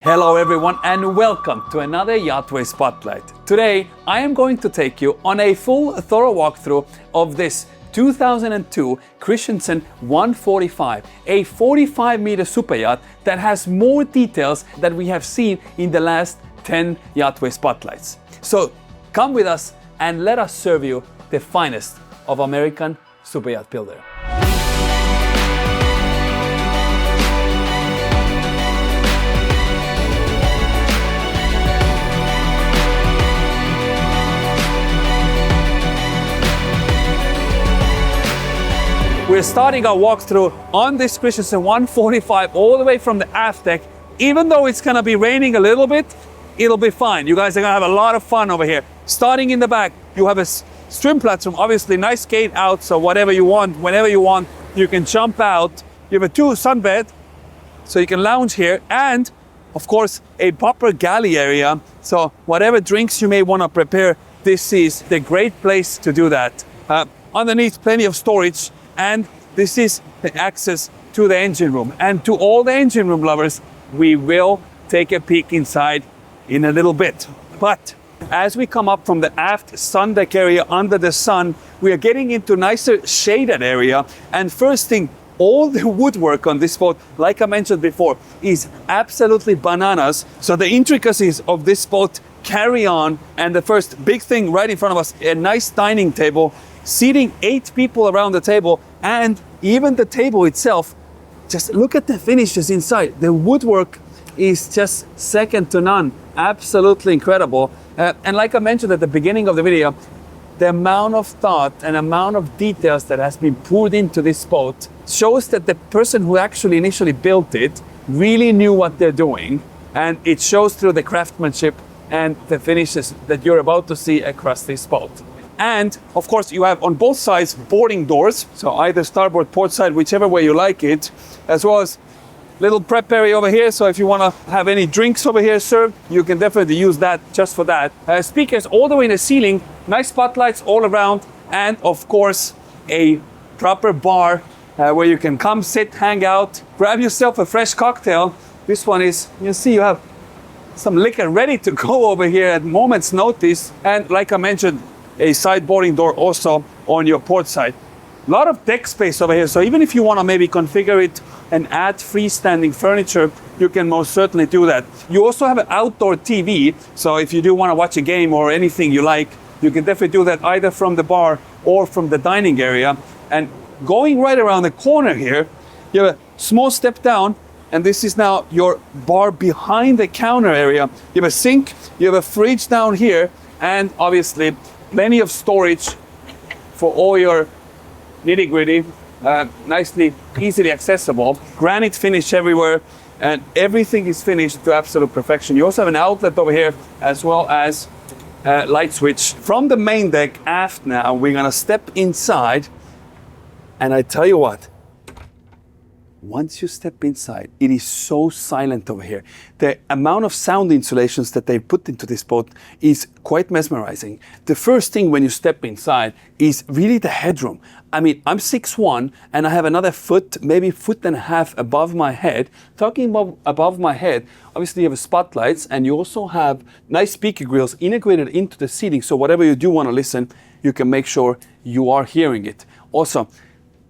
Hello everyone and welcome to another YachtWay Spotlight. Today I am going to take you on a full thorough walkthrough of this 2002 Christensen 145, a 45-meter super yacht that has more details than we have seen in the last 10 YachtWay Spotlights. So come with us and let us serve you the finest of American super yacht builder. We're starting our walkthrough on this Christensen 145 all the way from the aft deck. Even though it's gonna be raining a little bit, it'll be fine. You guys are gonna have a lot of fun over here. Starting in the back, you have a swim platform, obviously nice gate out, so whatever you want, whenever you want, you can jump out. You have a two sunbed, so you can lounge here, and of course, a proper galley area. So whatever drinks you may wanna prepare, this is the great place to do that. Underneath, plenty of storage. And this is the access to the engine room. And to all the engine room lovers, we will take a peek inside in a little bit. But as we come up from the aft sun deck area under the sun, we are getting into nicer shaded area. And first thing, all the woodwork on this boat, like I mentioned before, is absolutely bananas. So the intricacies of this boat carry on. And the first big thing right in front of us, a nice dining table, seating 8 people around the table, and even the table itself, just look at the finishes inside. The woodwork is just second to none, absolutely incredible. And like I mentioned at the beginning of the video, the amount of thought and amount of details that has been poured into this boat shows that the person who actually initially built it really knew what they're doing, and it shows through the craftsmanship and the finishes that you're about to see across this boat. And of course, you have on both sides boarding doors, so either starboard, port side, whichever way you like it, as well as little prep area over here. So if you want to have any drinks over here served, you can definitely use that just for that. Speakers all the way in the ceiling, nice spotlights all around, and of course, a proper bar where you can come, sit, hang out, grab yourself a fresh cocktail. This one is, you see, you have some liquor ready to go over here at moment's notice. And like I mentioned, a side boarding door also on your port side. A lot of deck space over here, so even if you want to maybe configure it and add freestanding furniture, you can most certainly do that. You also have an outdoor TV, so if you do want to watch a game or anything you like, you can definitely do that either from the bar or from the dining area. And going right around the corner here, you have a small step down, and this is now your bar behind the counter area. You have a sink, you have a fridge down here, and obviously plenty of storage for all your nitty-gritty, nicely, easily accessible. Granite finish everywhere, and everything is finished to absolute perfection. You also have an outlet over here, as well as a light switch. From the main deck aft now, we're gonna step inside, and I tell you what, once you step inside, it is so silent over here. The amount of sound insulations that they put into this boat is quite mesmerizing. The first thing when you step inside is really the headroom. I mean, I'm 6'1", and I have another foot, maybe foot and a half above my head. Talking about above my head, obviously you have spotlights, and you also have nice speaker grills integrated into the seating, so whatever you do want to listen, you can make sure you are hearing it. Also,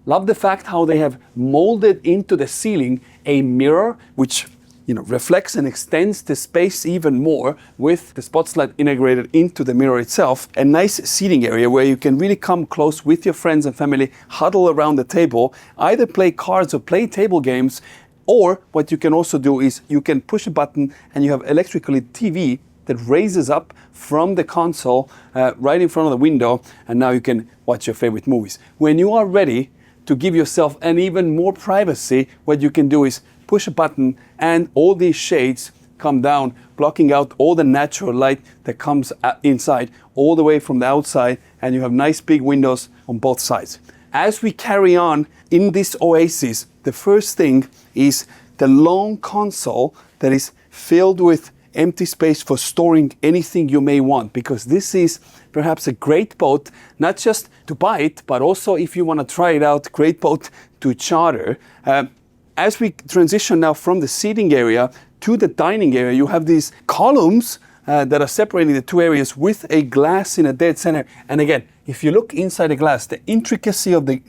love the fact how they have molded into the ceiling a mirror, which reflects and extends the space even more with the spotlight integrated into the mirror itself. A nice seating area where you can really come close with your friends and family, huddle around the table, either play cards or play table games, or what you can also do is you can push a button and you have electrically TV that raises up from the console right in front of the window, and now you can watch your favorite movies. When you are ready to give yourself an even more privacy, what you can do is push a button and all these shades come down, blocking out all the natural light that comes inside all the way from the outside, and you have nice big windows on both sides. As we carry on in this oasis, the first thing is the long console that is filled with empty space for storing anything you may want, because this is perhaps a great boat, not just to buy it, but also if you want to try it out, great boat to charter. As we transition now from the seating area to the dining area, you have these columns that are separating the two areas with a glass in a dead center. And again, if you look inside the glass, the intricacy of the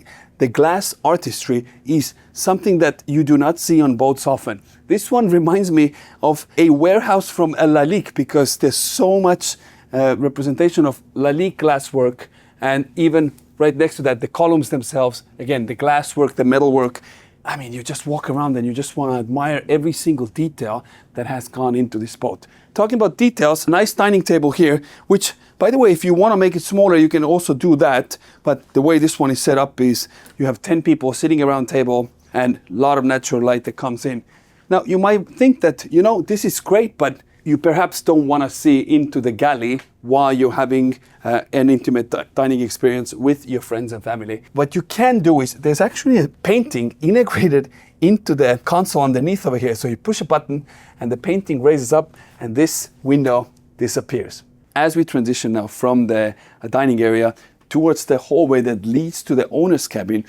glass artistry is something that you do not see on boats often. This one reminds me of a warehouse from a Lalique, because there's so much representation of Lalique glasswork, and even right next to that, the columns themselves, again, the glasswork, the metalwork. I mean, you just walk around and you just want to admire every single detail that has gone into this boat. Talking about details, a nice dining table here, which, by the way, if you want to make it smaller, you can also do that. But the way this one is set up is you have 10 people sitting around a table and a lot of natural light that comes in. Now, you might think that, you know, this is great, but you perhaps don't want to see into the galley while you're having an intimate dining experience with your friends and family. What you can do is there's actually a painting integrated into the console underneath over here. So you push a button and the painting raises up and this window disappears. As we transition now from the dining area towards the hallway that leads to the owner's cabin,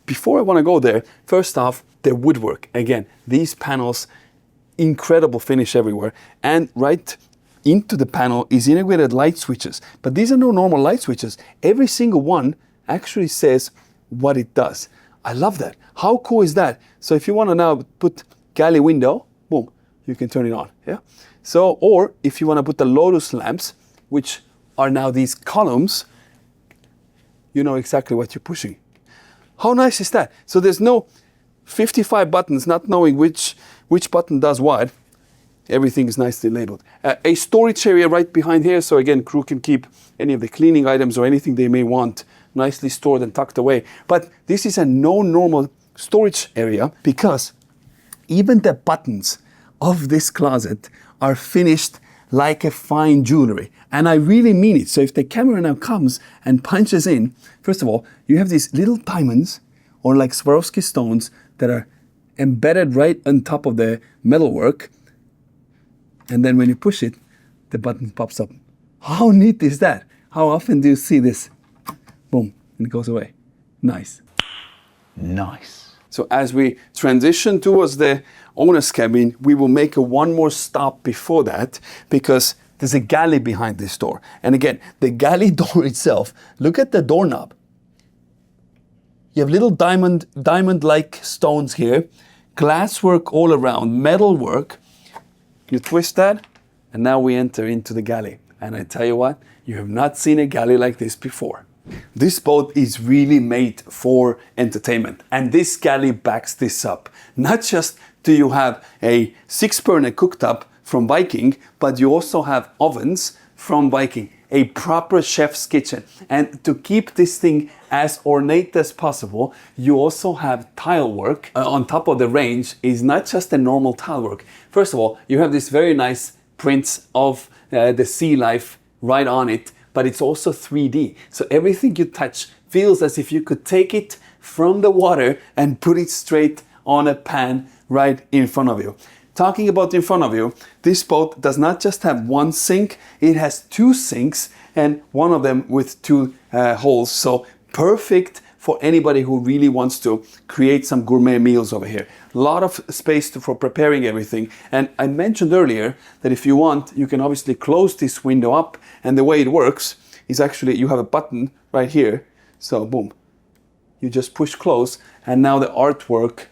before I want to go there, first off, the woodwork. Again, these panels, incredible finish everywhere, and right into the panel is integrated light switches. But these are no normal light switches. Every single one actually says what it does. I love that. How cool is that? So if you want to now put galley window, boom, you can turn it on. Yeah. So, or if you want to put the Lotus lamps, which are now these columns, you know exactly what you're pushing. How nice is that? So there's no 55 buttons, not knowing which button does what. Everything is nicely labeled. A storage area right behind here, so again, crew can keep any of the cleaning items or anything they may want nicely stored and tucked away. But this is a no normal storage area, because even the buttons of this closet are finished like a fine jewelry. And I really mean it. So if the camera now comes and punches in, first of all, you have these little diamonds or like Swarovski stones that are embedded right on top of the metalwork. And then when you push it, the button pops up. How neat is that? How often do you see this? Boom, and it goes away. Nice. Nice. So as we transition towards the owner's cabin, we will make one more stop before that, because there's a galley behind this door. And again, the galley door itself, look at the doorknob. You have little diamond-like stones here, glasswork all around, metalwork. You twist that, and now we enter into the galley. And I tell you what, you have not seen a galley like this before. This boat is really made for entertainment, and this galley backs this up. Not just do you have a 6-burner cooktop from Viking, but you also have ovens from Viking, a proper chef's kitchen. And to keep this thing as ornate as possible, you also have tile work on top of the range. Is not just a normal tile work. First of all, you have this very nice prints of the sea life right on it, but it's also 3D. So everything you touch feels as if you could take it from the water and put it straight on a pan right in front of you. Talking about in front of you, this boat does not just have one sink, it has 2 sinks, and one of them with 2 holes. So perfect for anybody who really wants to create some gourmet meals over here. A lot of space for preparing everything. And I mentioned earlier that if you want, you can obviously close this window up. And the way it works is actually you have a button right here. So boom, you just push close, and now the artwork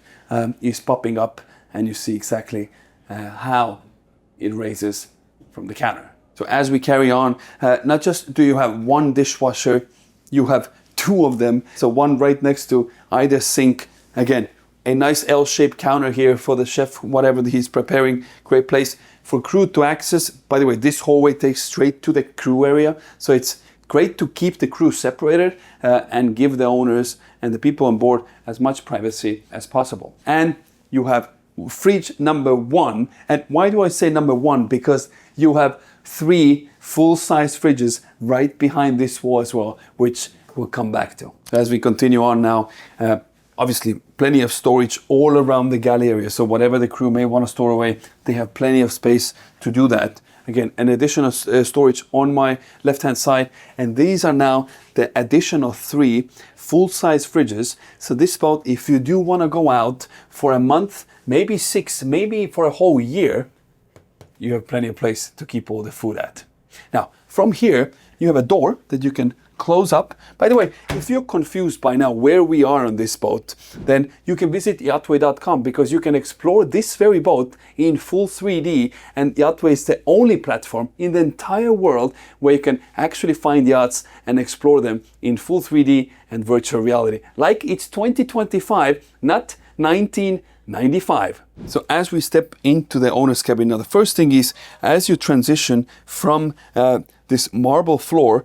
is popping up, and you see exactly how it raises from the counter. So as we carry on, not just do you have one dishwasher, you have 2 of them. So one right next to either sink. Again, a nice L-shaped counter here for the chef, whatever he's preparing. Great place for crew to access. By the way, this hallway takes straight to the crew area. So it's great to keep the crew separated and give the owners and the people on board as much privacy as possible. And you have fridge number 1. And why do I say number 1? Because you have 3 full-size fridges right behind this wall as well, which we'll come back to. As we continue on now, obviously plenty of storage all around the galley area. So whatever the crew may want to store away, they have plenty of space to do that. Again, an additional storage on my left-hand side. And these are now the additional 3 full-size fridges. So this boat, if you do want to go out for a month, maybe 6, maybe for a whole year, you have plenty of place to keep all the food at. Now, from here, you have a door that you can close up. By the way, if you're confused by now where we are on this boat, then you can visit YachtWay.com, because you can explore this very boat in full 3D, and YachtWay is the only platform in the entire world where you can actually find yachts and explore them in full 3D and virtual reality. Like it's 2025, not 1995. So as we step into the owner's cabin, now the first thing is, as you transition from this marble floor,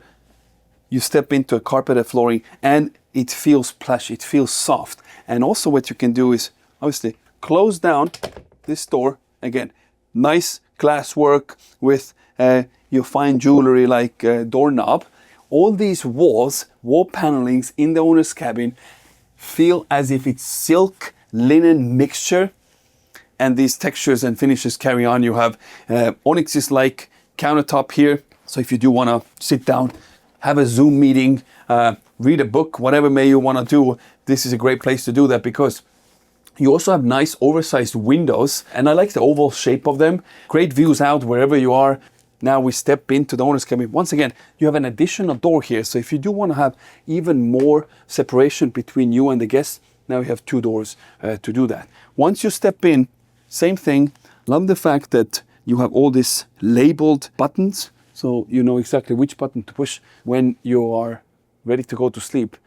you step into a carpeted flooring, and it feels plush, it feels soft. And also what you can do is obviously close down this door. Again, nice glass work with your fine jewelry like doorknob. All these walls, wall panelings in the owner's cabin feel as if it's silk linen mixture, and these textures and finishes carry on. You have onyxes like countertop here. So if you do want to sit down, have a Zoom meeting, read a book, whatever may you want to do, this is a great place to do that, because you also have nice oversized windows, and I like the oval shape of them. Great views out wherever you are. Now we step into the owner's cabin. Once again, you have an additional door here. So if you do want to have even more separation between you and the guests, now you have two doors to do that. Once you step in, same thing. Love the fact that you have all these labeled buttons, so you know exactly which button to push when you are ready to go to sleep.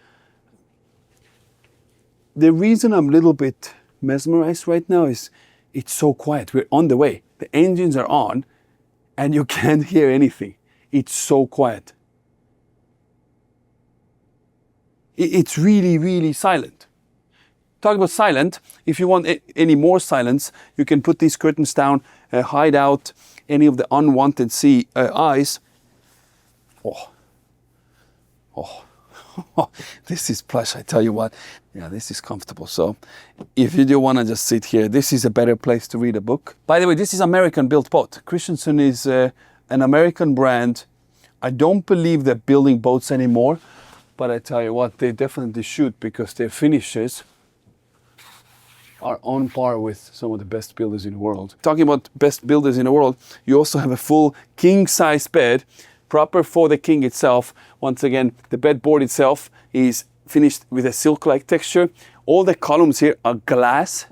The reason I'm a little bit mesmerized right now is it's so quiet. We're on the way. The engines are on and you can't hear anything. It's so quiet. It's really, really silent. Talking about silent, if you want any more silence, you can put these curtains down, hide out any of the unwanted eyes. This is plush, I tell you what. Yeah, this is comfortable. So if you do want to just sit here, this is a better place to read a book. By the way, this is American-built boat. Christensen is an American brand. I don't believe they're building boats anymore, but I tell you what, they definitely should, because their finishes are on par with some of the best builders in the world. Talking about best builders in the world, you also have a full king-size bed, proper for the king itself. Once again, the bedboard itself is finished with a silk-like texture. All the columns here are glass.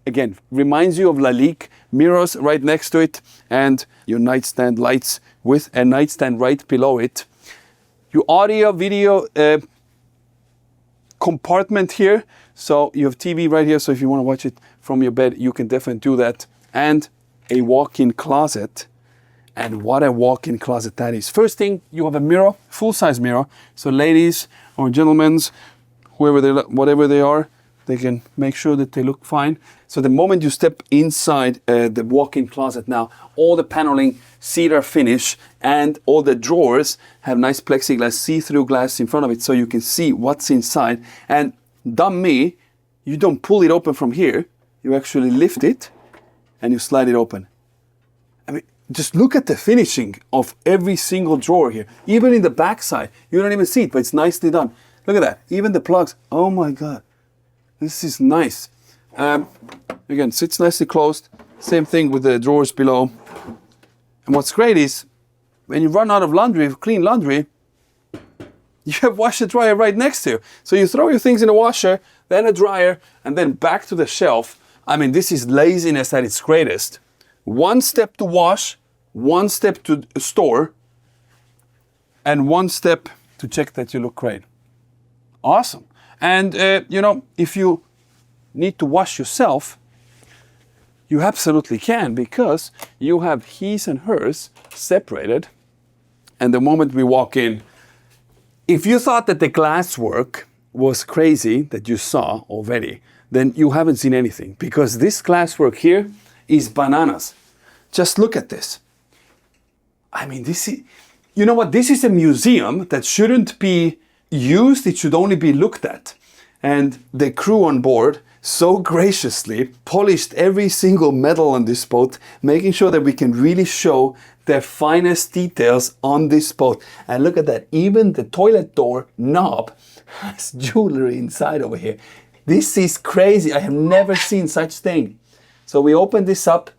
Again, reminds you of Lalique. Mirrors right next to it, and your nightstand lights with a nightstand right below it. Your audio, video compartment here. So you have TV right here, so if you want to watch it from your bed, you can definitely do that. And a walk-in closet. And what a walk-in closet that is. First thing, you have a mirror, full-size mirror. So ladies or gentlemen, whatever they are, they can make sure that they look fine. So the moment you step inside the walk-in closet now, all the paneling, cedar finish, and all the drawers have nice plexiglass, see-through glass in front of it, so you can see what's inside. And dumb me, you don't pull it open from here. You actually lift it and you slide it open. I mean, just look at the finishing of every single drawer here. Even in the back side, you don't even see it, but it's nicely done. Look at that. Even the plugs. Oh my God. This is nice. Again, sits nicely closed. Same thing with the drawers below. And what's great is when you run out of laundry, clean laundry, you have washer dryer right next to you. So you throw your things in a washer, then a dryer, and then back to the shelf. I mean, this is laziness at its greatest. One step to wash, one step to store, and one step to check that you look great. Awesome. And, if you need to wash yourself, you absolutely can, because you have his and hers separated. And the moment we walk in, if you thought that the glass work was crazy that you saw already, then you haven't seen anything, because this glass work here is bananas. Just look at this. I mean, this is, you know what? This is a museum that shouldn't be used. It should only be looked at. And the crew on board so graciously polished every single metal on this boat, making sure that we can really show the finest details on this boat. And look at that. Even the toilet door knob has jewelry inside over here. This is crazy. I have never seen such thing. So we open this up.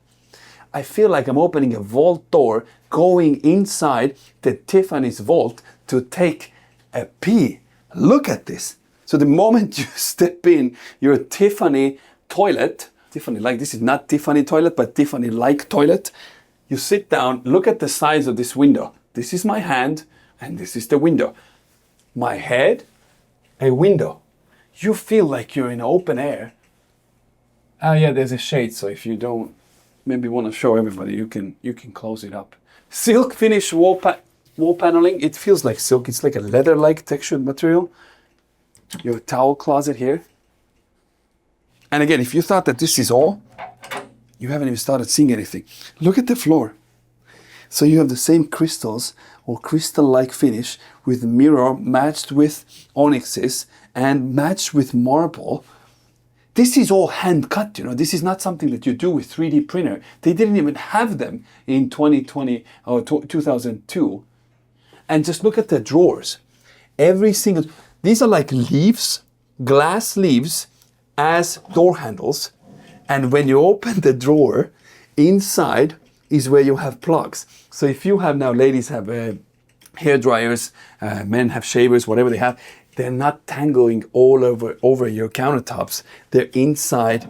I feel like I'm opening a vault door, going inside the Tiffany's vault to take a pee. Look at this. So the moment you step in your Tiffany toilet, Tiffany-like, this is not Tiffany toilet, but Tiffany-like toilet, you sit down, look at the size of this window. This is my hand, and this is the window. My head, a window. You feel like you're in open air. Oh yeah, there's a shade, so if you don't maybe want to show everybody, you can close it up. Silk finish wall paneling. It feels like silk. It's like a leather-like textured material. Your towel closet here. And again, if you thought that this is all, you haven't even started seeing anything. Look at the floor. So you have the same crystals or crystal-like finish with mirror matched with onyxes and matched with marble. This is all hand cut, you know. This is not something that you do with 3D printer. They didn't even have them in 2020 or 2002. And just look at the drawers. Every single, these are like leaves, glass leaves as door handles. And when you open the drawer, inside is where you have plugs. So if you have now, ladies have hair dryers, men have shavers, whatever they have, they're not tangling all over your countertops. They're inside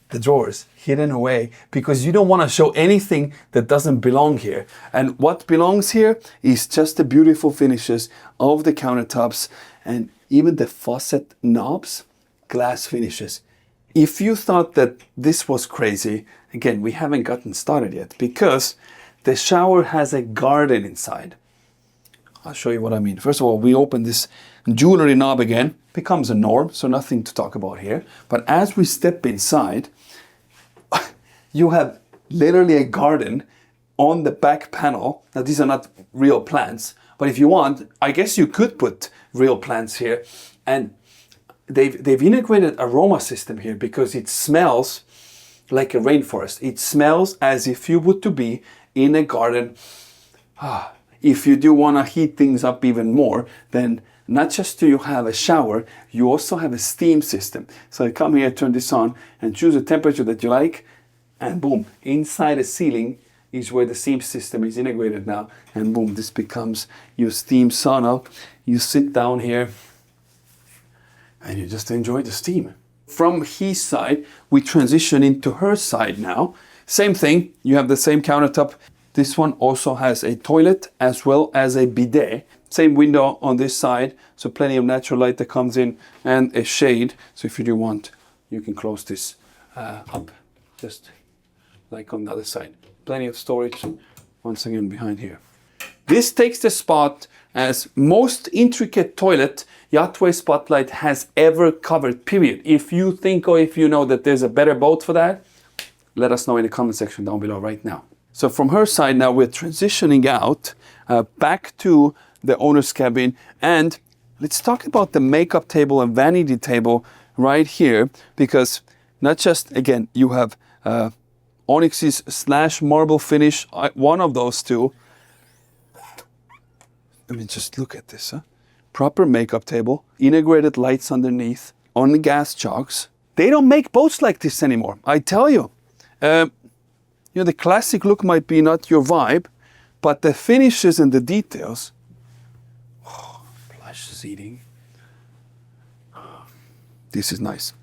the drawers, hidden away, because you don't want to show anything that doesn't belong here. And what belongs here is just the beautiful finishes of the countertops and even the faucet knobs, glass finishes. If you thought that this was crazy, again, we haven't gotten started yet because the shower has a garden inside. I'll show you what I mean. First of all, we open this jewelry knob again, becomes a norm, so nothing to talk about here. But as we step inside, you have literally a garden on the back panel. Now, these are not real plants, but if you want, I guess you could put real plants here. And they've integrated aroma system here because it smells like a rainforest. It smells as if you would to be in a garden. If you do want to heat things up even more, then not just do you have a shower, you also have a steam system. So you come here, turn this on, and choose a temperature that you like, and boom, inside the ceiling is where the steam system is integrated now, and boom, this becomes your steam sauna. You sit down here, and you just enjoy the steam. From his side, we transition into her side now. Same thing, you have the same countertop. This one also has a toilet as well as a bidet. Same window on this side, so plenty of natural light that comes in, and a shade. So if you do want, you can close this up, just like on the other side. Plenty of storage, once again, behind here. This takes the spot as most intricate toilet YachtWay Spotlight has ever covered, period. If you think or if you know that there's a better boat for that, let us know in the comment section down below right now. So from her side now, we're transitioning out back to the owner's cabin. And let's talk about the makeup table and vanity table right here, because not just, again, you have onyxes / marble finish, one of those two. I mean, just look at this, huh? Proper makeup table, integrated lights underneath, on the gas jugs. They don't make boats like this anymore, I tell you. You know, the classic look might be not your vibe, but the finishes and the details. Oh, plush seating. This is nice.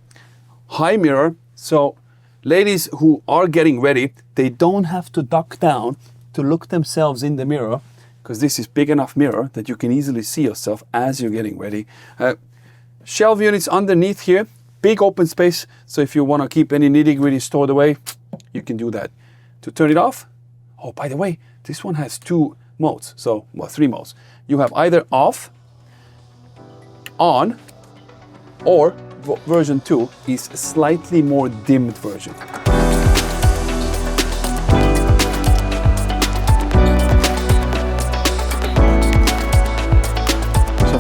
High mirror, so ladies who are getting ready, they don't have to duck down to look themselves in the mirror, because this is big enough mirror that you can easily see yourself as you're getting ready. Shelf units underneath here, big open space, so if you want to keep any nitty-gritty stored away, you can do that. To turn it off, oh, by the way, this one has 2 modes, so, well, 3 modes. You have either off, on, or version 2 is a slightly more dimmed version.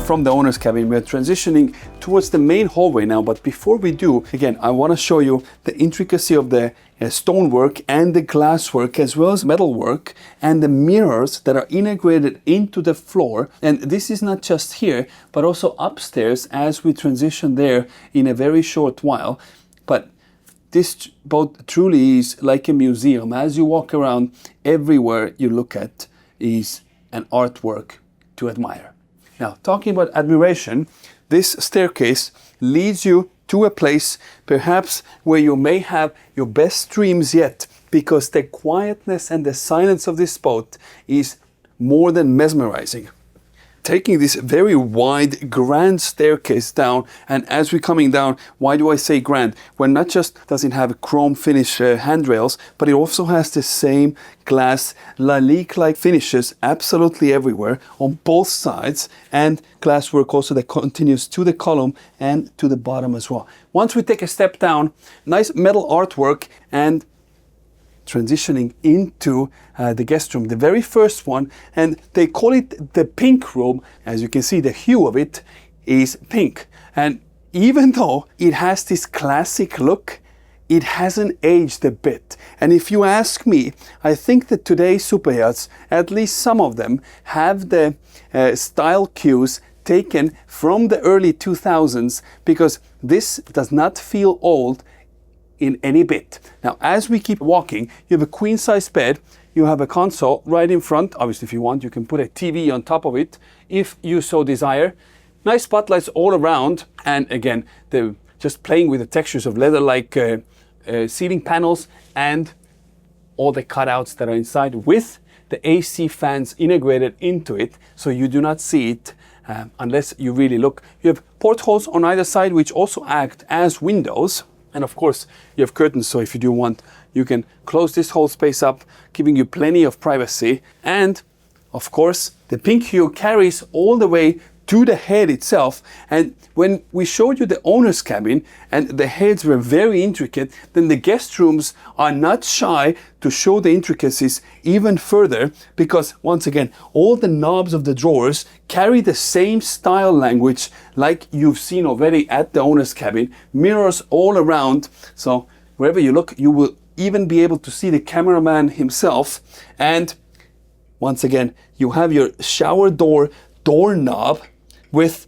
From the owner's cabin, we're transitioning towards the main hallway now, but before we do, again, I want to show you the intricacy of the stonework and the glasswork, as well as metalwork and the mirrors that are integrated into the floor. And this is not just here, but also upstairs as we transition there in a very short while. But this boat truly is like a museum. As you walk around, everywhere you look at is an artwork to admire. Now, talking about admiration, this staircase leads you to a place perhaps where you may have your best dreams yet, because the quietness and the silence of this boat is more than mesmerizing. Taking this very wide, grand staircase down, and as we're coming down, why do I say grand? Well, not just does it have chrome finish handrails, but it also has the same glass lalique-like finishes absolutely everywhere on both sides, and glasswork also that continues to the column and to the bottom as well. Once we take a step down, nice metal artwork, and transitioning into the guest room, the very first one, and they call it the pink room. As you can see, the hue of it is pink, and even though it has this classic look, it hasn't aged a bit. And if you ask me, I think that today's super yachts, at least some of them, have the style cues taken from the early 2000s, because this does not feel old in any bit. Now, as we keep walking, you have a queen size bed, you have a console right in front. Obviously, if you want, you can put a TV on top of it, if you so desire. Nice spotlights all around, and again, just playing with the textures of leather-like ceiling panels and all the cutouts that are inside with the AC fans integrated into it, so you do not see it unless you really look. You have portholes on either side, which also act as windows. And of course, you have curtains, so if you do want, you can close this whole space up, giving you plenty of privacy. And of course, the pink hue carries all the way to the head itself. And when we showed you the owner's cabin and the heads were very intricate, then the guest rooms are not shy to show the intricacies even further, because once again, all the knobs of the drawers carry the same style language like you've seen already at the owner's cabin, mirrors all around. So wherever you look, you will even be able to see the cameraman himself. And once again, you have your shower doorknob with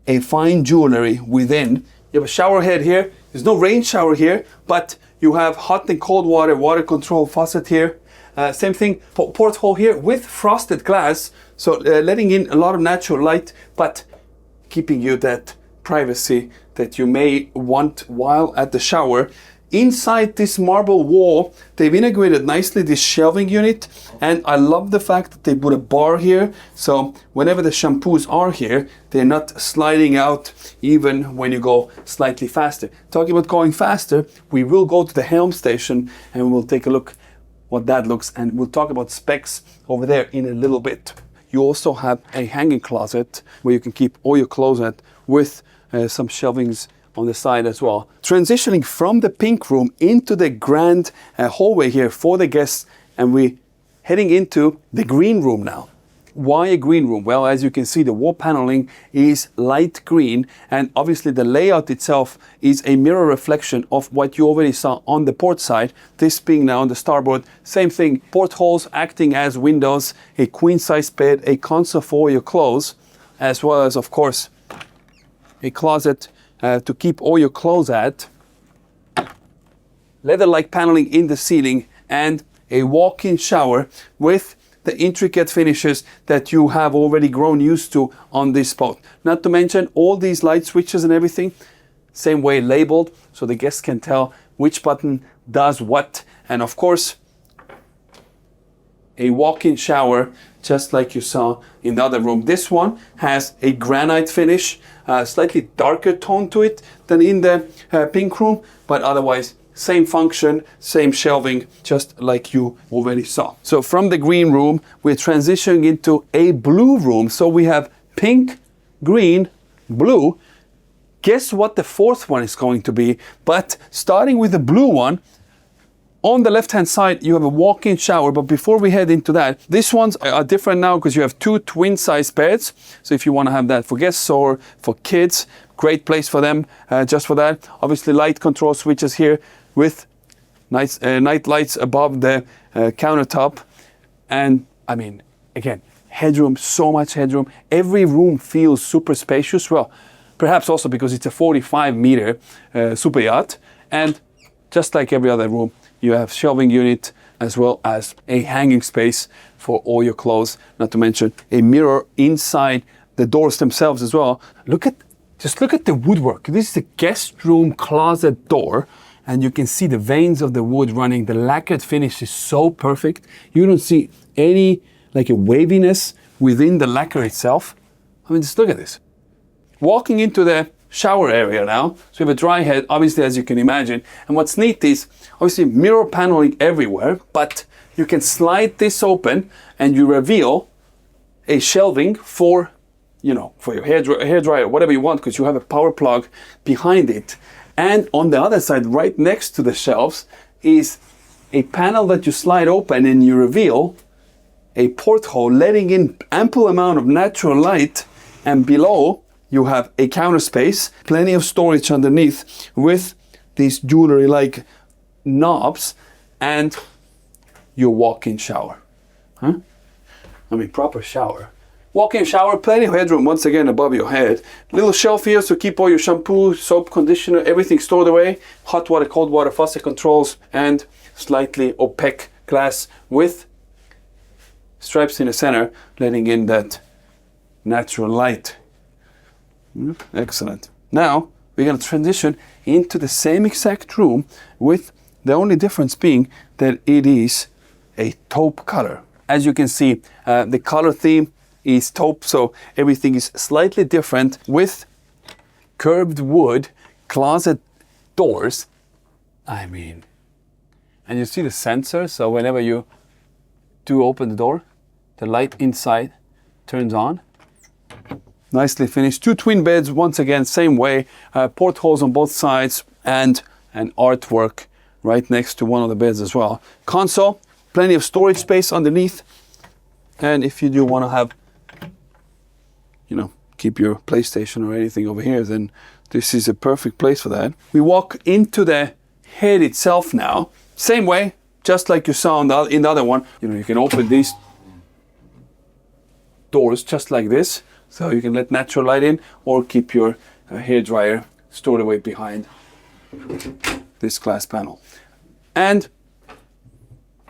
a fine jewelry within. You have a shower head here. There's no rain shower here, but you have hot and cold water control faucet here. Same thing, porthole here with frosted glass, so letting in a lot of natural light, but keeping you that privacy that you may want while at the shower. Inside this marble wall, they've integrated nicely this shelving unit, and I love the fact that they put a bar here, so whenever the shampoos are here, they're not sliding out even when you go slightly faster. Talking about going faster, we will go to the helm station and we'll take a look what that looks, and we'll talk about specs over there in a little bit. You also have a hanging closet where you can keep all your clothes at, with some shelvings on the side as well. Transitioning from the pink room into the grand hallway here for the guests, and we're heading into the green room now. Why a green room? Well, as you can see, the wall paneling is light green, and obviously the layout itself is a mirror reflection of what you already saw on the port side, this being now on the starboard. Same thing, portholes acting as windows, a queen size bed, a console for your clothes, as well as, of course, a closet to keep all your clothes at, leather-like paneling in the ceiling, and a walk-in shower with the intricate finishes that you have already grown used to on this boat. Not to mention all these light switches and everything, same way labeled, so the guests can tell which button does what. And of course, a walk-in shower, just like you saw in the other room. This one has a granite finish, slightly darker tone to it than in the pink room, but otherwise same function, same shelving, just like you already saw. So from the green room, we're transitioning into a blue room. So we have pink, green, blue. Guess what the fourth one is going to be? But starting with the blue one, on the left-hand side, you have a walk-in shower, but before we head into that, these ones are different now because you have two twin-size beds. So if you want to have that for guests or for kids, great place for them, just for that. Obviously, light control switches here with nice night lights above the countertop. And I mean, again, headroom, so much headroom. Every room feels super spacious. Well, perhaps also because it's a 45-meter super yacht. And just like every other room. You have shelving unit as well as a hanging space for all your clothes, not to mention a mirror inside the doors themselves as well. Just look at the woodwork. This is the guest room closet door, and you can see the veins of the wood running. The lacquered finish is so perfect. You don't see any like a waviness within the lacquer itself. I mean, just look at this. Walking into the shower area now. So we have a dry head, obviously, as you can imagine. And what's neat is obviously mirror paneling everywhere, but you can slide this open and you reveal a shelving for, you know, for your hair dryer, whatever you want, because you have a power plug behind it. And on the other side, right next to the shelves, is a panel that you slide open and you reveal a porthole, letting in ample amount of natural light. And below, you have a counter space, plenty of storage underneath with these jewelry-like knobs, and your walk-in shower. Huh? I mean, proper shower. Walk-in shower, plenty of headroom once again above your head. Little shelf here to keep all your shampoo, soap, conditioner, everything stored away. Hot water, cold water, faucet controls, and slightly opaque glass with stripes in the center, letting in that natural light. Excellent. Now we're going to transition into the same exact room, with the only difference being that it is a taupe color. As you can see, the color theme is taupe, so everything is slightly different, with curved wood closet doors. I mean, and you see the sensor, so whenever you do open the door, the light inside turns on. Nicely finished. 2 twin beds, once again, same way. Portholes on both sides, and an artwork right next to one of the beds as well. Console, plenty of storage space underneath. And if you do want to have, you know, keep your PlayStation or anything over here, then this is a perfect place for that. We walk into the head itself now. Same way, just like you saw in the other one. You know, you can open these doors just like this, so you can let natural light in, or keep your hair dryer stored away behind this glass panel. And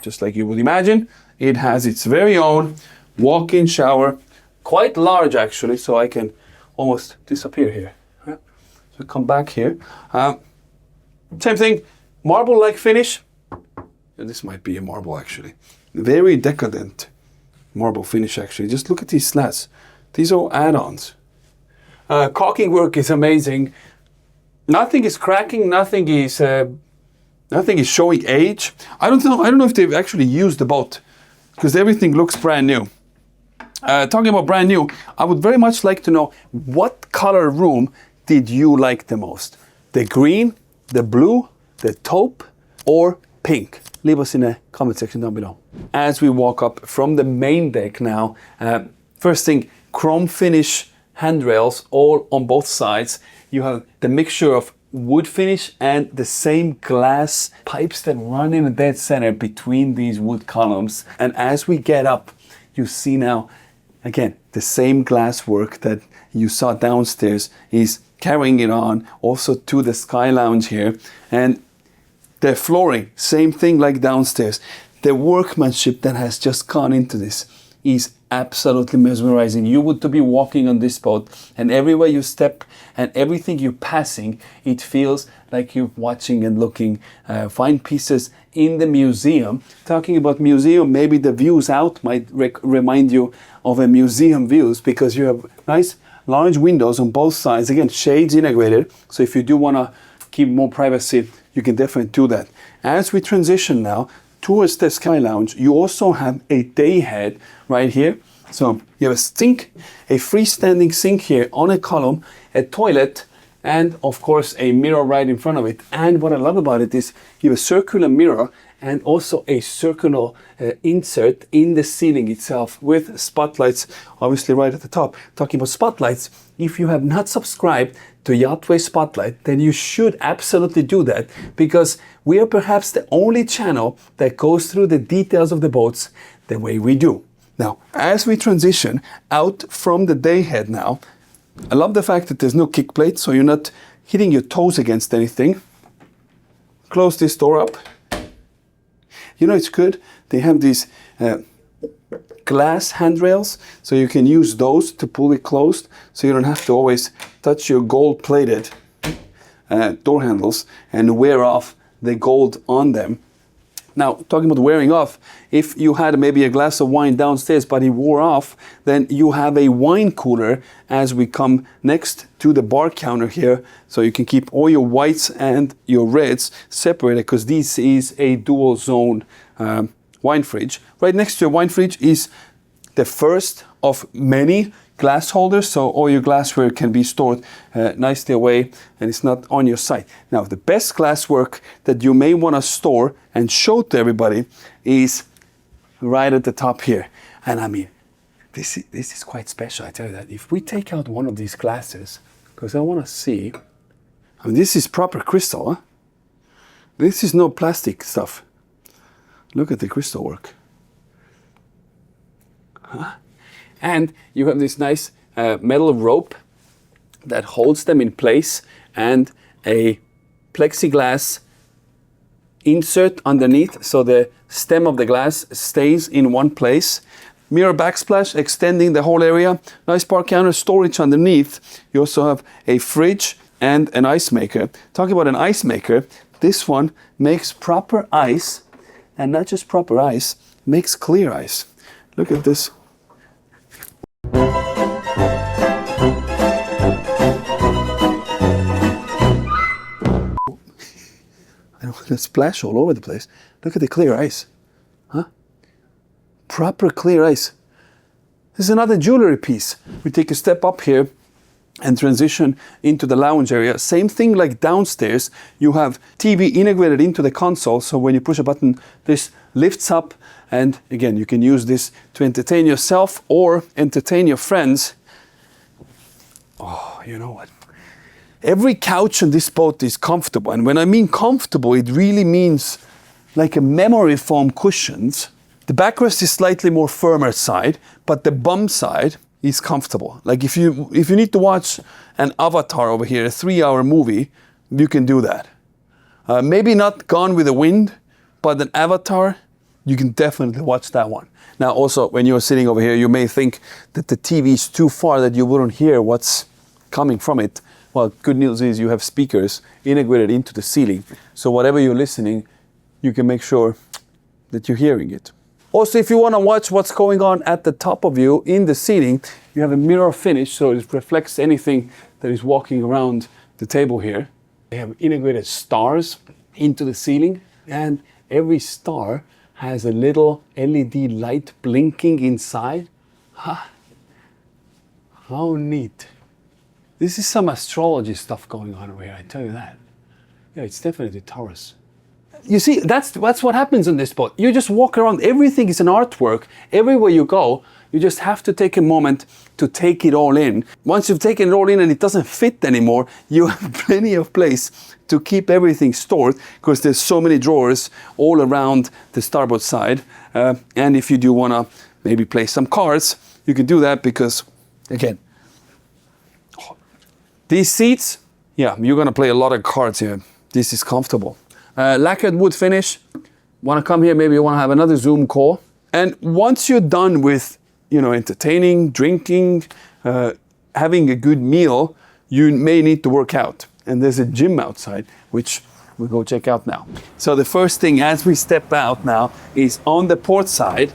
just like you would imagine, it has its very own walk-in shower, quite large actually, so I can almost disappear here. Yeah. So come back here. Same thing, marble-like finish. And this might be a marble actually. Very decadent marble finish actually. Just look at these slats. These are add-ons. Caulking work is amazing. Nothing is cracking. Nothing is showing age. I don't know if they've actually used the boat, because everything looks brand new. Talking about brand new, I would very much like to know, what color room did you like the most? The green, the blue, the taupe, or pink? Leave us in the comment section down below. As we walk up from the main deck now, first thing, chrome finish handrails all on both sides. You have the mixture of wood finish and the same glass pipes that run in the dead center between these wood columns. And as we get up, you see now, again, the same glass work that you saw downstairs is carrying it on also to the Sky Lounge here. And the flooring, same thing like downstairs. The workmanship that has just gone into this is absolutely mesmerizing. You would to be walking on this boat, and everywhere you step and everything you're passing, it feels like you're watching and looking fine pieces in the museum. Talking about museum, maybe the views out might remind you of a museum views, because you have nice large windows on both sides. Again, shades integrated, so if you do want to keep more privacy, you can definitely do that. As we transition now towards the Sky Lounge, you also have a day head right here. So you have a sink, a freestanding sink here on a column, a toilet, and of course a mirror right in front of it. And what I love about it is you have a circular mirror and also a circular insert in the ceiling itself with spotlights, obviously right at the top. Talking about spotlights, if you have not subscribed to YachtWay Spotlight, then you should absolutely do that, because we are perhaps the only channel that goes through the details of the boats the way we do. Now, as we transition out from the day head now, I love the fact that there's no kick plate, so you're not hitting your toes against anything. close this door up. You know, it's good. They have these glass handrails, so you can use those to pull it closed, so you don't have to always touch your gold-plated door handles and wear off the gold on them. Now, talking about wearing off, if you had maybe a glass of wine downstairs but it wore off, then you have a wine cooler as we come next to the bar counter here, so you can keep all your whites and your reds separated, because this is a dual zone wine fridge. Right next to your wine fridge is the first of many glass holders, so all your glassware can be stored nicely away and it's not on your site. Now, the best glasswork that you may want to store and show to everybody is right at the top here. And I mean, this is quite special, I tell you that. If we take out one of these glasses, because I want to see, I mean, this is proper crystal, huh? This is no plastic stuff. Look at the crystal work. Huh? And you have this nice metal rope that holds them in place, and a plexiglass insert underneath, so the stem of the glass stays in one place. Mirror backsplash extending the whole area. Nice bar counter storage underneath. You also have a fridge and an ice maker. Talking about an ice maker, this one makes proper ice, and not just proper ice, makes clear ice. Look at this. I don't want to splash all over the place. Look at the clear ice. Huh? Proper clear ice. This is another jewelry piece. We take a step up here and transition into the lounge area. Same thing like downstairs. You have TV integrated into the console, so when you push a button, this lifts up, and again, you can use this to entertain yourself or entertain your friends. Oh, you know what? Every couch on this boat is comfortable, and when I mean comfortable, it really means like a memory foam cushions. The backrest is slightly more firmer side, but the bum side is comfortable. Like if you need to watch an Avatar over here, a 3-hour movie, you can do that. Maybe not Gone with the Wind, but an Avatar, you can definitely watch that one. Now also, when you're sitting over here, you may think that the TV is too far, that you wouldn't hear what's coming from it. Well, good news is you have speakers integrated into the ceiling. So whatever you're listening, you can make sure that you're hearing it. Also, if you want to watch what's going on at the top of you in the ceiling, you have a mirror finish, so it reflects anything that is walking around the table here. They have integrated stars into the ceiling, and every star has a little LED light blinking inside. Huh? How neat. This is some astrology stuff going on over here, I tell you that. Yeah, it's definitely Taurus. You see, that's what happens on this boat. You just walk around, everything is an artwork. Everywhere you go, you just have to take a moment to take it all in. Once you've taken it all in and it doesn't fit anymore, you have plenty of place to keep everything stored, because there's so many drawers all around the starboard side. And if you do want to maybe play some cards, you can do that, because, again, these seats, yeah, you're going to play a lot of cards here. This is comfortable. Lacquered wood finish. Want to come here, maybe you want to have another Zoom call. And once you're done with, entertaining, drinking, having a good meal, you may need to work out. And there's a gym outside, which we'll go check out now. So the first thing as we step out now is on the port side,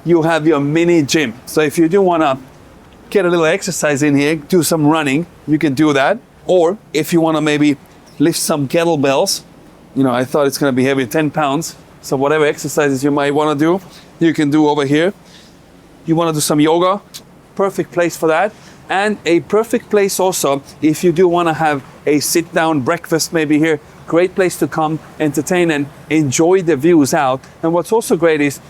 you have your mini gym. So if you do want to get a little exercise in here, do some running, you can do that. Or if you want to maybe lift some kettlebells, I thought it's going to be heavy, 10 pounds. So whatever exercises you might want to do, you can do over here. You want to do some yoga, perfect place for that. And a perfect place also if you do want to have a sit-down breakfast maybe here. Great place to come, entertain and enjoy the views out. And what's also great is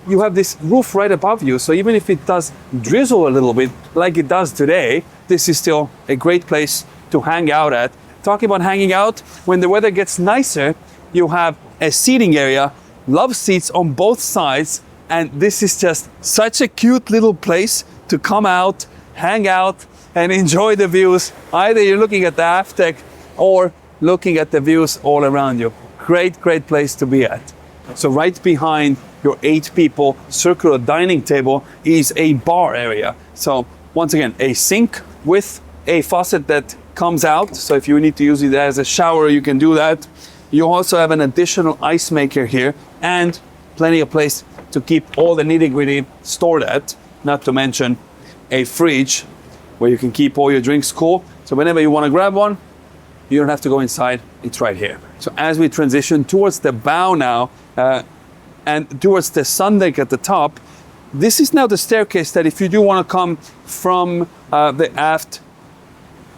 you have this roof right above you. So even if it does drizzle a little bit like it does today, this is still a great place to hang out at. Talking about hanging out, when the weather gets nicer, you have a seating area, love seats on both sides, and this is just such a cute little place to come out, hang out, and enjoy the views. Either you're looking at the aft deck or looking at the views all around you. Great, great place to be at. So right behind your 8 people circular dining table is a bar area. So once again, a sink with a faucet that comes out. So if you need to use it as a shower, you can do that. You also have an additional ice maker here and plenty of place to keep all the nitty-gritty stored at, not to mention a fridge where you can keep all your drinks cool. So whenever you want to grab one, you don't have to go inside, it's right here. So as we transition towards the bow now, and towards the sun deck at the top, this is now the staircase that if you do want to come from the aft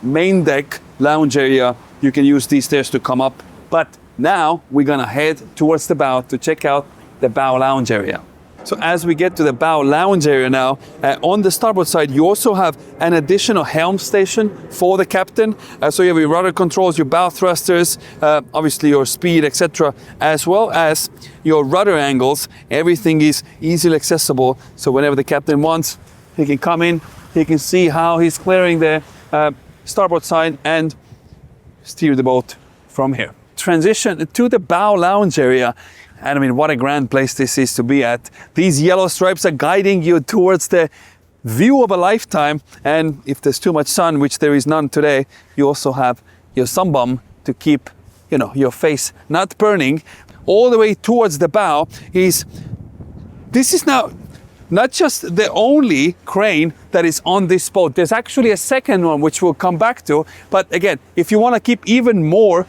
main deck lounge area, you can use these stairs to come up. But now we're gonna head towards the bow to check out the bow lounge area. So as we get to the bow lounge area now, on the starboard side, you also have an additional helm station for the captain. So you have your rudder controls, your bow thrusters, obviously your speed, etc., as well as your rudder angles. Everything is easily accessible. So whenever the captain wants, he can come in, he can see how he's clearing the starboard side and steer the boat from here. Transition to the bow lounge area. And I mean, what a grand place this is to be at. These yellow stripes are guiding you towards the view of a lifetime. And if there's too much sun, which there is none today, you also have your sunbum to keep, you know, your face not burning. All the way towards the bow this is now not just the only crane that is on this boat. There's actually a second one, which we'll come back to. But again, if you want to keep even more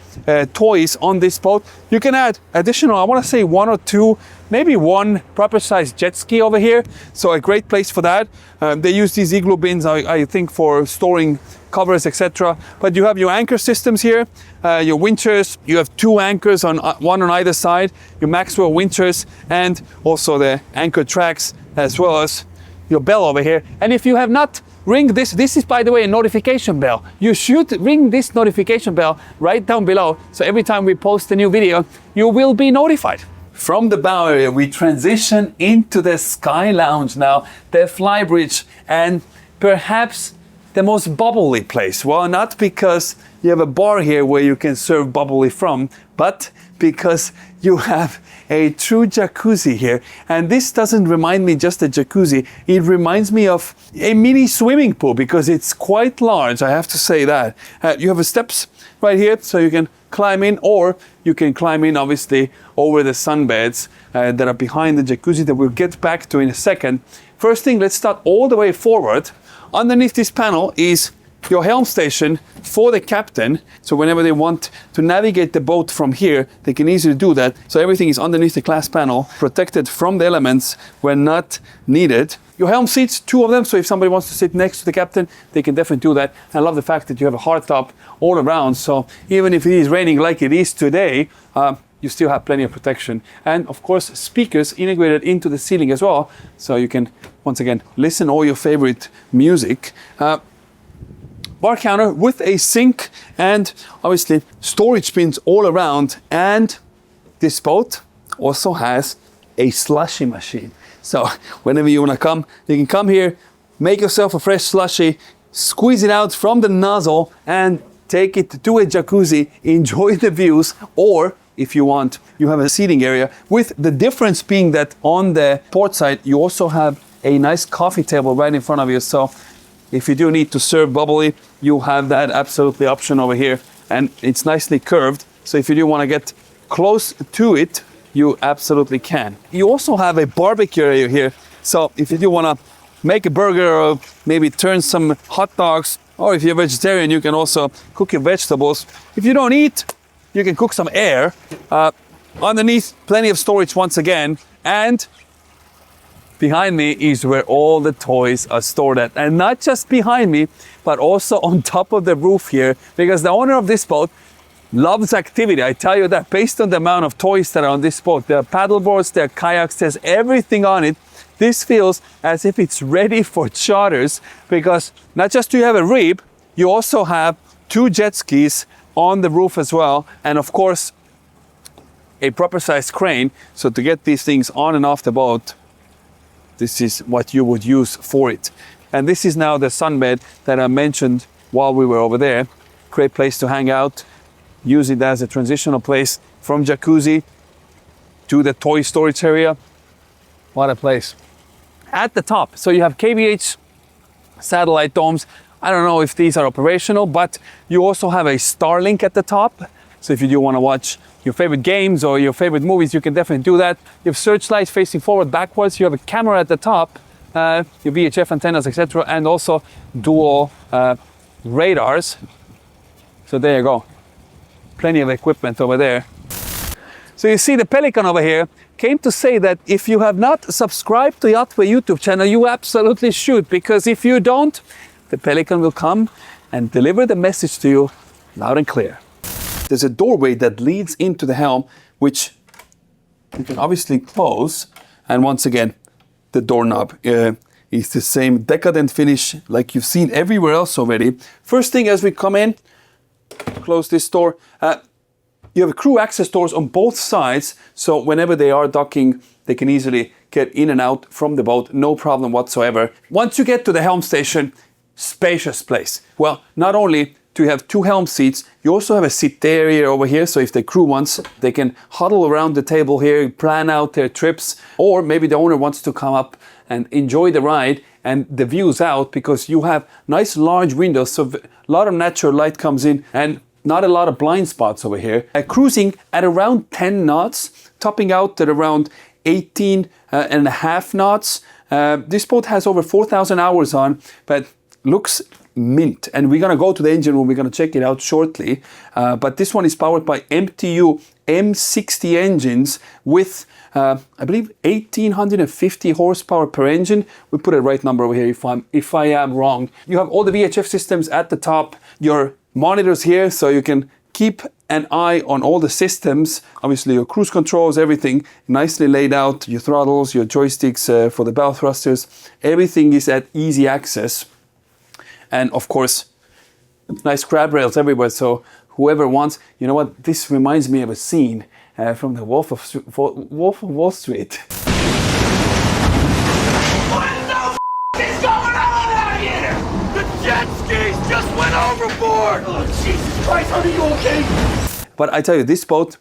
toys on this boat, you can add additional, I want to say 1 or 2, maybe 1 proper sized jet ski over here. So a great place for that. They use these igloo bins, I think, for storing covers, etc. But you have your anchor systems here, your winchers. You have 2 anchors, one on either side, your Maxwell winchers, and also the anchor tracks, as well as your bell over here. And if you have not ring this is, by the way, a notification bell. You should ring this notification bell right down below, so every time we post a new video, you will be notified. From the bow area, we transition into the Sky Lounge now, the flybridge, and perhaps the most bubbly place. Well, not because you have a bar here where you can serve bubbly from, but because you have a true jacuzzi here. And this doesn't remind me just a jacuzzi, it reminds me of a mini swimming pool because it's quite large, I have to say that. You have steps right here so you can climb in, or you can climb in obviously over the sunbeds that are behind the jacuzzi that we'll get back to in a second. First thing, let's start all the way forward. Underneath this panel is your helm station for the captain. So whenever they want to navigate the boat from here, they can easily do that. So everything is underneath the glass panel, protected from the elements when not needed. Your helm seats, 2 of them, so if somebody wants to sit next to the captain, they can definitely do that. And I love the fact that you have a hardtop all around, so even if it is raining like it is today, you still have plenty of protection. And of course, speakers integrated into the ceiling as well, so you can, once again, listen all your favorite music. Bar counter with a sink and obviously storage bins all around. And this boat also has a slushy machine. So whenever you want to come, you can come here, make yourself a fresh slushy, squeeze it out from the nozzle and take it to a jacuzzi, enjoy the views, or if you want, you have a seating area, with the difference being that on the port side, you also have a nice coffee table right in front of you. So if you do need to serve bubbly, you have that absolutely option over here, and it's nicely curved. So if you do want to get close to it, you absolutely can. You also have a barbecue area here. So if you do want to make a burger or maybe turn some hot dogs, or if you're vegetarian, you can also cook your vegetables. If you don't eat, you can cook some air. Underneath, plenty of storage once again, and behind me is where all the toys are stored at. And not just behind me, but also on top of the roof here, because the owner of this boat loves activity. I tell you that, based on the amount of toys that are on this boat. There are paddle boards, there are kayaks, there's everything on it. This feels as if it's ready for charters, because not just do you have a rib, you also have 2 jet skis on the roof as well. And of course, a proper sized crane. So to get these things on and off the boat, this is what you would use for it. And this is now the sunbed that I mentioned while we were over there. Great place to hang out. use it as a transitional place from jacuzzi to the toy storage area. What a place. At the top, so you have KVH satellite domes. I don't know if these are operational, but you also have a Starlink at the top. So if you do want to watch your favorite games or your favorite movies, you can definitely do that. You have searchlights facing forward, backwards. You have a camera at the top, your VHF antennas, etc., and also dual radars. So there you go. Plenty of equipment over there. So you see the Pelican over here came to say that if you have not subscribed to YachtWay YouTube channel, you absolutely should, because if you don't, the Pelican will come and deliver the message to you loud and clear. There's a doorway that leads into the helm, which you can obviously close. And once again, the doorknob is the same decadent finish like you've seen everywhere else already. First thing as we come in, close this door. You have crew access doors on both sides, so whenever they are docking, they can easily get in and out from the boat, no problem whatsoever. Once you get to the helm station, spacious place. Well, not only do you have 2 helm seats, you also have a seat area over here, so if the crew wants, they can huddle around the table here, plan out their trips, or maybe the owner wants to come up and enjoy the ride and the views out, because you have nice large windows, so a lot of natural light comes in and not a lot of blind spots over here. Cruising at around 10 knots, topping out at around 18 and a half knots. This boat has over 4,000 hours on, but looks mint. And we're gonna go to the engine room, we're gonna check it out shortly. But this one is powered by MTU M60 engines with, I believe, 1,850 horsepower per engine. We put a right number over here if I am wrong. You have all the VHF systems at the top, your monitors here, so you can keep an eye on all the systems. Obviously your cruise controls, everything nicely laid out, your throttles, your joysticks for the bow thrusters, everything is at easy access. And of course, nice crab rails everywhere, so whoever wants, you know what, this reminds me of a scene from the Wolf of Wall Street. Jet skis just went overboard! Oh, Jesus Christ, are you okay? But I tell you, this boat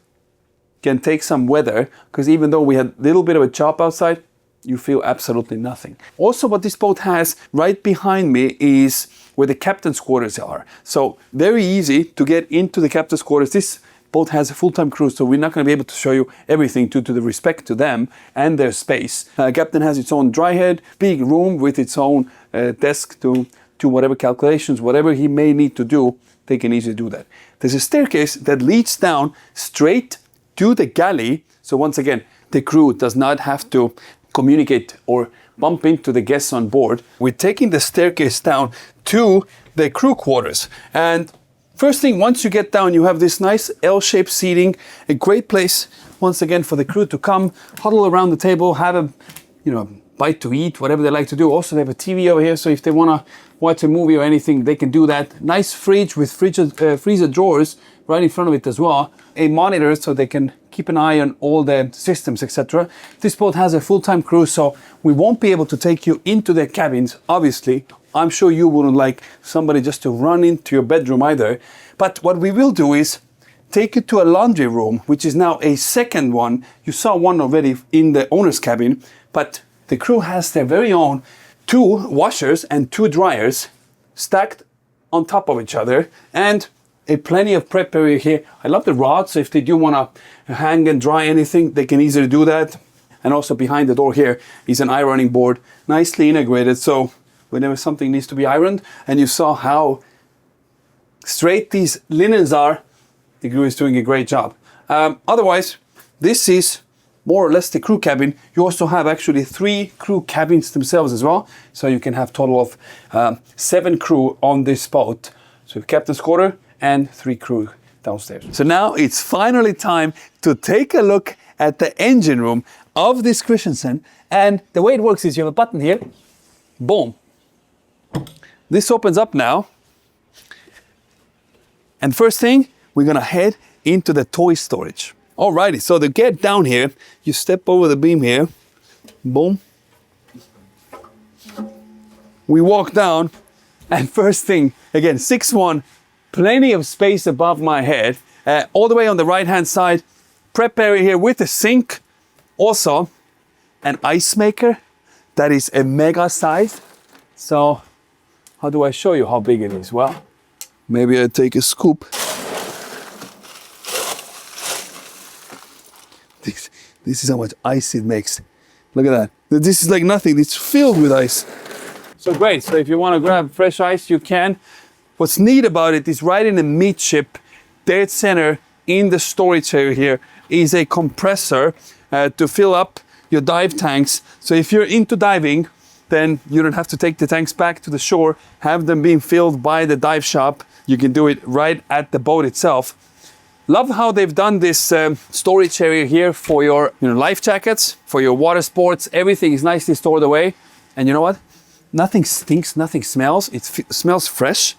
can take some weather, because even though we had a little bit of a chop outside, you feel absolutely nothing. Also, what this boat has right behind me is where the captain's quarters are. So very easy to get into the captain's quarters. This boat has a full-time crew, so we're not going to be able to show you everything due to the respect to them and their space. Captain has its own dry head, big room with its own desk to whatever calculations, whatever he may need to do, they can easily do that. There's a staircase that leads down straight to the galley. So once again, the crew does not have to communicate or bump into the guests on board. We're taking the staircase down to the crew quarters. And first thing, once you get down, you have this nice L-shaped seating, a great place, once again, for the crew to come, huddle around the table, have a, bite to eat, whatever they like to do. Also, they have a TV over here, so if they want to watch a movie or anything, they can do that. Nice fridge with freezer drawers right in front of it as well. A monitor so they can keep an eye on all the systems, etc. This boat has a full-time crew, so we won't be able to take you into their cabins, obviously. I'm sure you wouldn't like somebody just to run into your bedroom either. But what we will do is take you to a laundry room, which is now a second one. You saw one already in the owner's cabin, but the crew has their very own 2 washers and 2 dryers stacked on top of each other, and a plenty of prep area here. I love the rods, so if they do want to hang and dry anything, they can easily do that. And also behind the door here is an ironing board, nicely integrated, so whenever something needs to be ironed, and you saw how straight these linens are, the crew is doing a great job. Otherwise, this is more or less the crew cabin. You also have actually 3 crew cabins themselves as well. So you can have total of 7 crew on this boat. So captain's quarter and 3 crew downstairs. So now it's finally time to take a look at the engine room of this Christensen. And the way it works is you have a button here, boom. This opens up now. And first thing, we're gonna head into the toy storage. Alrighty, so to get down here, you step over the beam here, boom. We walk down, and first thing, again, 6'1", plenty of space above my head. All the way on the right-hand side, prep area here with a sink. Also, an ice maker that is a mega size. So, how do I show you how big it is? Well, maybe I take a scoop. This is how much ice it makes. Look at that. This is like nothing. It's filled with ice. So great. So if you want to grab fresh ice, you can. What's neat about it is right in the midship, dead center in the storage area here is a compressor to fill up your dive tanks. So if you're into diving, then you don't have to take the tanks back to the shore, have them being filled by the dive shop. You can do it right at the boat itself. Love how they've done this storage area here for your life jackets, for your water sports. Everything is nicely stored away. And you know what? Nothing stinks, nothing smells. It smells fresh.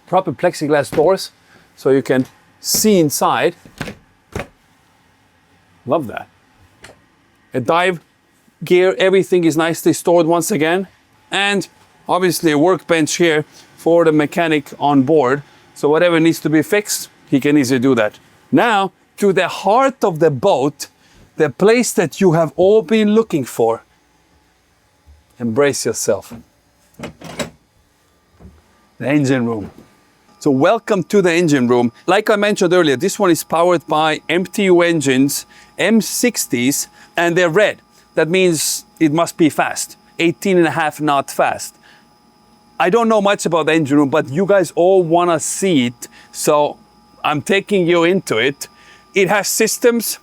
Proper plexiglass doors so you can see inside. Love that. A dive gear, everything is nicely stored once again. And obviously a workbench here for the mechanic on board. So whatever needs to be fixed, he can easily do that. Now, to the heart of the boat, the place that you have all been looking for. Embrace yourself. The engine room. So welcome to the engine room. Like I mentioned earlier, this one is powered by MTU engines, M60s, and they're red. That means it must be fast, 18.5 knot fast. I don't know much about the engine room, but you guys all want to see it, so I'm taking you into it. It has systems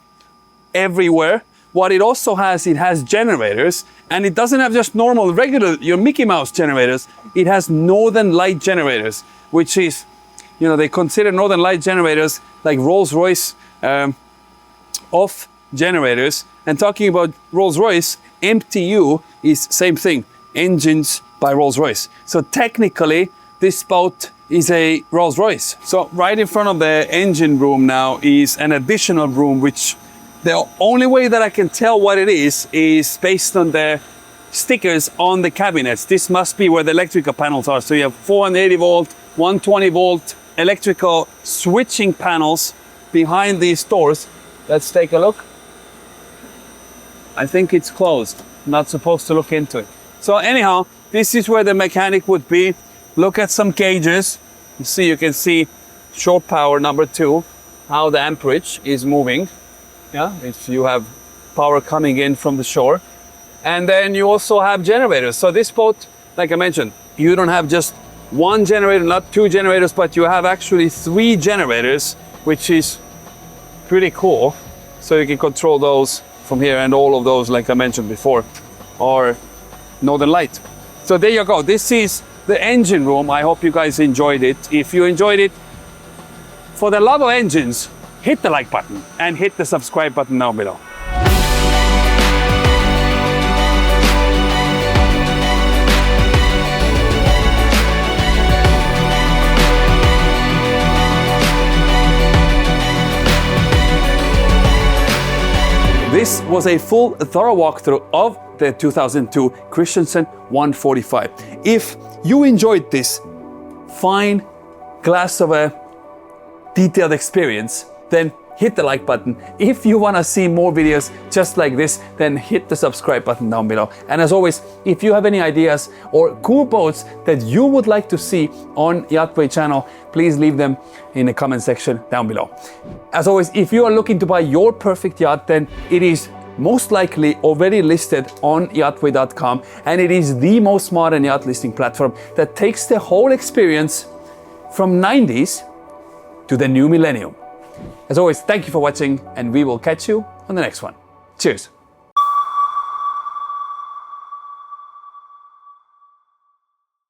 everywhere. What it also has, it has generators, and it doesn't have just normal, regular, your Mickey Mouse generators. It has Northern Light generators, which is, they consider Northern Light generators like Rolls-Royce off generators. And talking about Rolls-Royce, MTU is same thing, engines by Rolls-Royce. So technically, this boat is a Rolls-Royce. So right in front of the engine room now is an additional room, which the only way that I can tell what it is based on the stickers on the cabinets. This must be where the electrical panels are. So you have 480 volt, 120 volt electrical switching panels behind these doors. Let's take a look. I think it's closed. Not supposed to look into it. So anyhow, this is where the mechanic would be. Look at some gauges. You can see shore power number 2, how the amperage is moving. Yeah, if you have power coming in from the shore. And then you also have generators. So this boat, like I mentioned, you don't have just one generator, not 2 generators, but you have actually 3 generators, which is pretty cool. So you can control those from here, and all of those, like I mentioned before, are Northern Light. So there you go. This is the engine room. I hope you guys enjoyed it. If you enjoyed it, for the love of engines, hit the like button and hit the subscribe button down below. This was a full, thorough walkthrough of the 2002 Christensen 145. If you enjoyed this fine glass of a detailed experience, then hit the like button. If you want to see more videos just like this, then hit the subscribe button down below. And as always, if you have any ideas or cool boats that you would like to see on YachtWay channel, please leave them in the comment section down below. As always, if you are looking to buy your perfect yacht, then it is most likely already listed on YachtWay.com, and it is the most modern yacht listing platform that takes the whole experience from 90s to the new millennium. As always, thank you for watching, and we will catch you on the next one. Cheers.